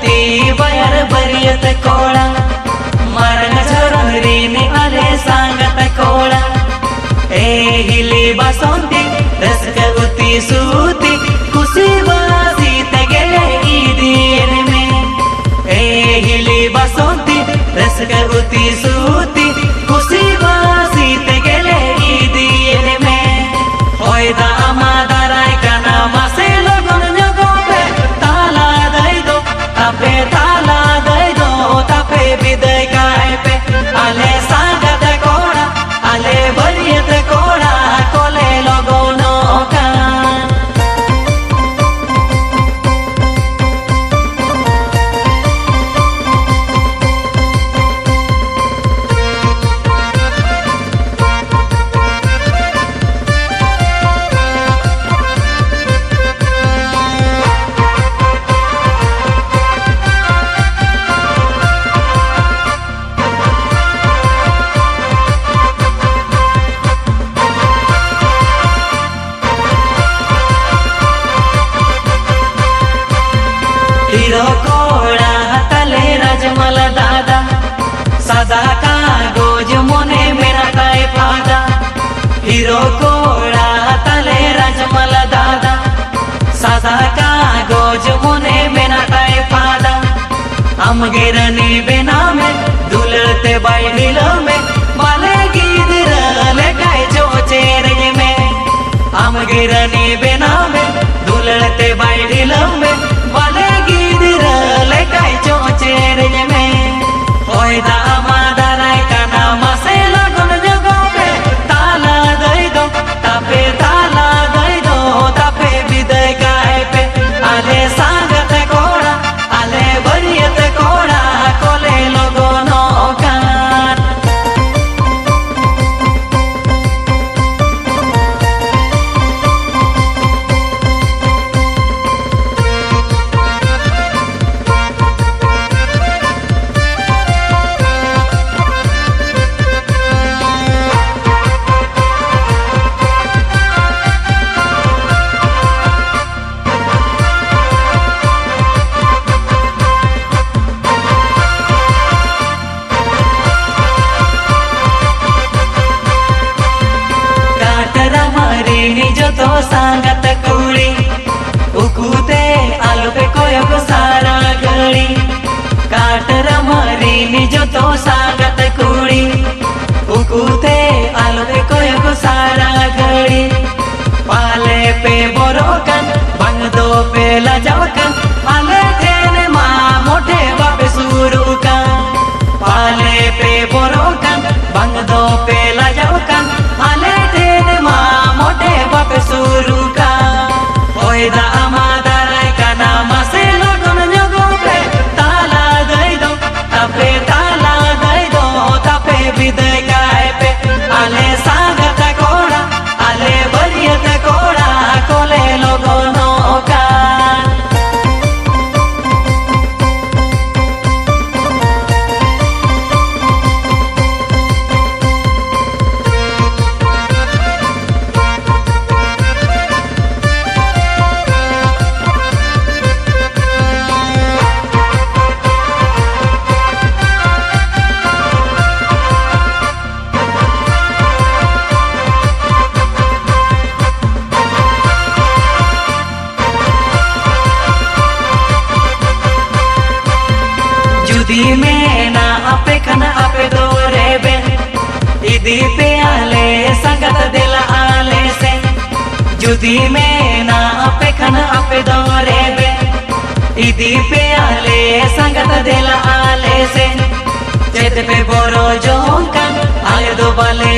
ती बायर बरियत कोड़ा मरण झरण रीने आले सांगत कोड़ा ए हिली बसंती रसक उती सूती खुशी बासी तगले ईदीन में ए हिली बसंती रसक उती सूती खुशी बासी तगले ईदीन में होयदा अमादाराय काना मासे लगन जगोबे ताला दई दो तापे विदय काय पे आले सांगत कोड़ा आले बरियत कोड़ा कोले लगोनो का हीरो कोड़ा तले रजमल दादा सदा का गोज मोने मेरा ताए पादा हीरो कोड़ा तले रजमल दादा सदा का गोज मोने मेरा ताए पादा हम गिरनी बिना में दुलते बैठिल में बाले गिर लगाए जो चेरे में हम गिरनी बिना में दुलते बैठिल में बाले लेकाय जो चेरे में होयदा अमादाराय काना मासे लगन जगोबे ताला दई दो तापे विदय काय पे आले सांगत कोड़ा आले बरियत कोड़ा कोले लगनो का जो तो सांगत कुड़ी उकुते आलू पे कोयो सारा गड़ी काटर मारी जो तो सांगत कुड़ी उकुते आलू पे कोयो सारा गड़ी पाले पे बोरोकन बंग दो पे लजावकन आले ठेने माँ मोटे बापे सुरू का पाले पे बोरोकन बंग दो पे लजावकन आले ठेने माँ मोटे बाप सुरू का होयदा अमादाराय काना मासे लगन जगोबे ताला दई दो तापे विदय काय पे आले सांगत कोड़ा आले बरियत कोड़ा कोले लगनो का जुदी में ना आपे खना आपे दो रेबे इदी पे आले संगत दिल आले से जुदी में ना आपे खना आपे दो रेबे इदी पे आले संगत दिल आले से चेत पे बोरो जोंकन आले दो बाले